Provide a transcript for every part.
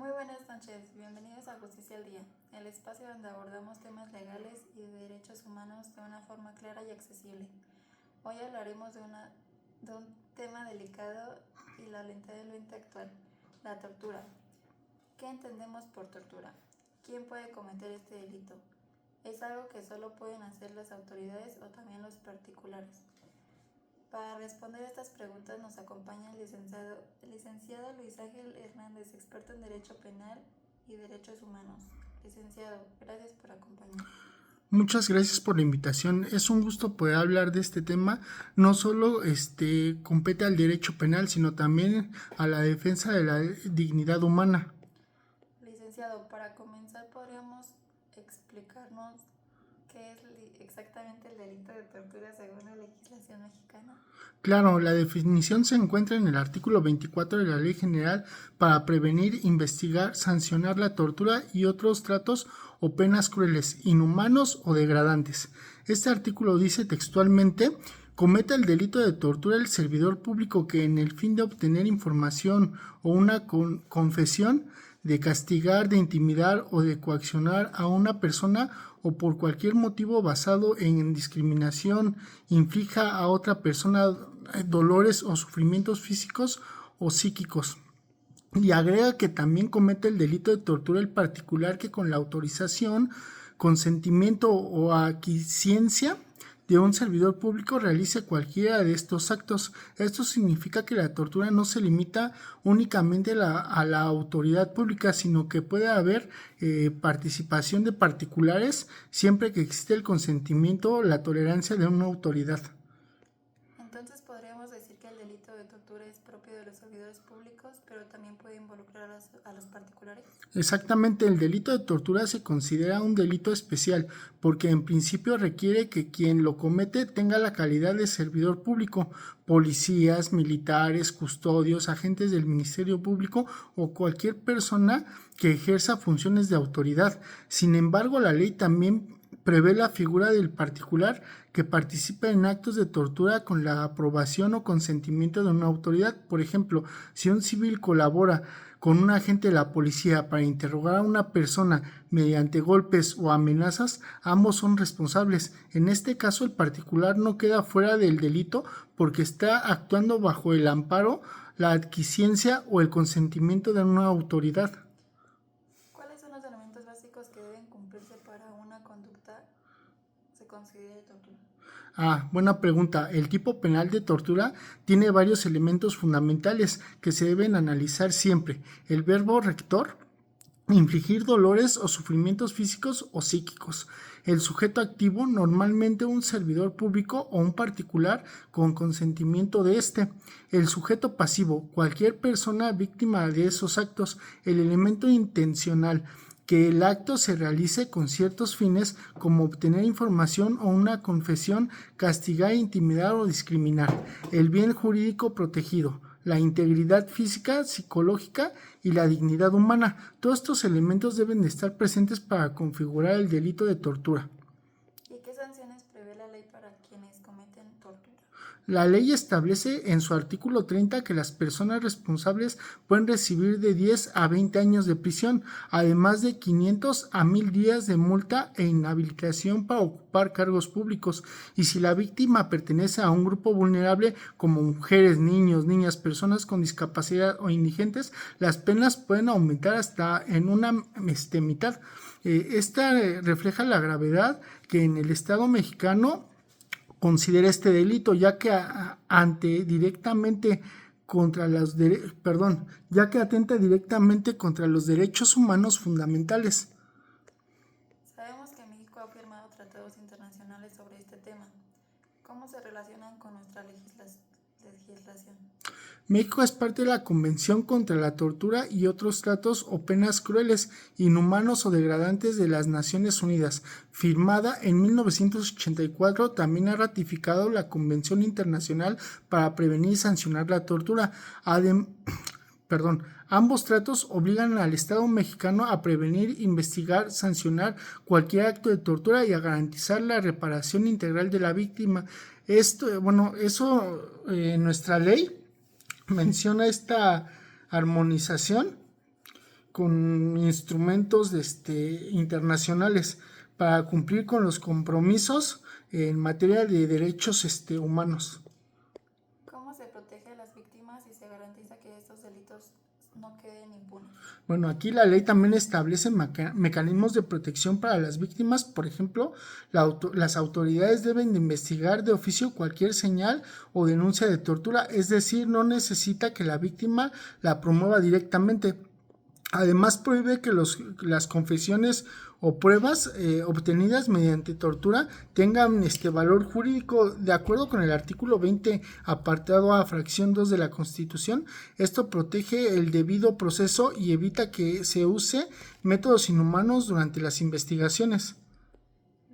Muy buenas noches, bienvenidos a Justicia al Día, el espacio donde abordamos temas legales y de derechos humanos de una forma clara y accesible. Hoy hablaremos de un tema delicado y lamentablemente actual, la tortura. ¿Qué entendemos por tortura? ¿Quién puede cometer este delito? ¿Es algo que solo pueden hacer las autoridades o también los particulares? Para responder estas preguntas nos acompaña el licenciado Luis Ángel Hernández, experto en Derecho Penal y Derechos Humanos. Licenciado, gracias por acompañarnos. Muchas gracias por la invitación. Es un gusto poder hablar de este tema. No solo compete al derecho penal, sino también a la defensa de la dignidad humana. Licenciado, para comenzar, ¿podríamos explicarnos qué es exactamente el delito de tortura según la legislación mexicana? Claro, la definición se encuentra en el artículo 24 de la Ley General para prevenir, investigar, sancionar la tortura y otros tratos o penas crueles, inhumanos o degradantes. Este artículo dice textualmente: comete el delito de tortura el servidor público que, en el fin de obtener información o una confesión, de castigar, de intimidar o de coaccionar a una persona o por cualquier motivo basado en discriminación, inflija a otra persona dolores o sufrimientos físicos o psíquicos. Y agrega que también comete el delito de tortura el particular que, con la autorización, consentimiento o aquiescencia de un servidor público, realice cualquiera de estos actos. Esto significa que la tortura no se limita únicamente a la autoridad pública, sino que puede haber participación de particulares siempre que existe el consentimiento o la tolerancia de una autoridad. Entonces podríamos decir que el delito de tortura es propio de los servidores públicos, pero también puede involucrar a los particulares. Exactamente, el delito de tortura se considera un delito especial porque en principio requiere que quien lo comete tenga la calidad de servidor público, policías, militares, custodios, agentes del Ministerio Público o cualquier persona que ejerza funciones de autoridad. Sin embargo, la ley también prevé la figura del particular que participa en actos de tortura con la aprobación o consentimiento de una autoridad. Por ejemplo, si un civil colabora con un agente de la policía para interrogar a una persona mediante golpes o amenazas, ambos son responsables. En este caso, el particular no queda fuera del delito porque está actuando bajo el amparo, la aquiescencia o el consentimiento de una autoridad. ¿Cuáles son los elementos básicos que deben cumplirse para una conducta se considere tortura? Buena pregunta. El tipo penal de tortura tiene varios elementos fundamentales que se deben analizar siempre. El verbo rector, infligir dolores o sufrimientos físicos o psíquicos. El sujeto activo, normalmente un servidor público o un particular con consentimiento de éste. El sujeto pasivo, cualquier persona víctima de esos actos. El elemento intencional, que el acto se realice con ciertos fines como obtener información o una confesión, castigar, intimidar o discriminar. El bien jurídico protegido, la integridad física, psicológica y la dignidad humana. Todos estos elementos deben de estar presentes para configurar el delito de tortura. ¿Y qué sanciones prevé la ley para quienes cometen tortura? La ley establece en su artículo 30 que las personas responsables pueden recibir de 10 a 20 años de prisión, además de 500 a 1000 días de multa e inhabilitación para ocupar cargos públicos. Y si la víctima pertenece a un grupo vulnerable como mujeres, niños, niñas, personas con discapacidad o indigentes, las penas pueden aumentar hasta en una mitad. Esta refleja la gravedad que en el Estado mexicano considera este delito, ya que atenta directamente contra los derechos humanos fundamentales. Sabemos que México ha firmado tratados internacionales sobre este tema. ¿Cómo se relacionan con nuestra legislación? México es parte de la Convención contra la Tortura y otros tratos o penas crueles, inhumanos o degradantes de las Naciones Unidas. Firmada en 1984, también ha ratificado la Convención Internacional para Prevenir y Sancionar la Tortura. Ambos tratos obligan al Estado mexicano a prevenir, investigar, sancionar cualquier acto de tortura y a garantizar la reparación integral de la víctima. Nuestra ley menciona esta armonización con instrumentos internacionales para cumplir con los compromisos en materia de derechos humanos. ¿Cómo se protege a las víctimas y se garantiza que estos delitos no queden impunes? Bueno, aquí la ley también establece mecanismos de protección para las víctimas. Por ejemplo, las autoridades deben de investigar de oficio cualquier señal o denuncia de tortura, es decir, no necesita que la víctima la promueva directamente. Además, prohíbe que las confesiones o pruebas obtenidas mediante tortura tengan valor jurídico. De acuerdo con el artículo 20, apartado A, fracción 2 de la Constitución, esto protege el debido proceso y evita que se use métodos inhumanos durante las investigaciones.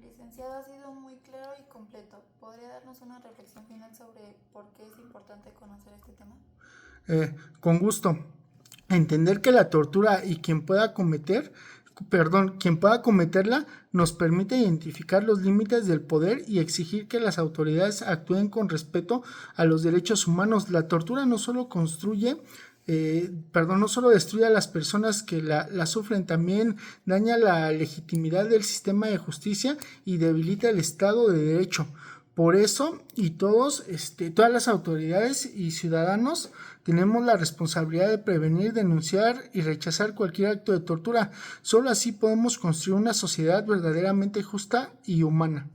Licenciado, ha sido muy claro y completo. ¿Podría darnos una reflexión final sobre por qué es importante conocer este tema? Con gusto. Entender que la tortura y quien pueda cometerla nos permite identificar los límites del poder y exigir que las autoridades actúen con respeto a los derechos humanos. La tortura no solo no solo destruye a las personas que la sufren, también daña la legitimidad del sistema de justicia y debilita el Estado de Derecho. Por eso, y todas las autoridades y ciudadanos tenemos la responsabilidad de prevenir, denunciar y rechazar cualquier acto de tortura. Solo así podemos construir una sociedad verdaderamente justa y humana.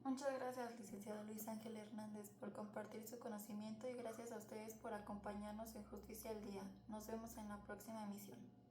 Muchas gracias, licenciado Luis Ángel Hernández, por compartir su conocimiento y gracias a ustedes por acompañarnos en Justicia al Día. Nos vemos en la próxima emisión.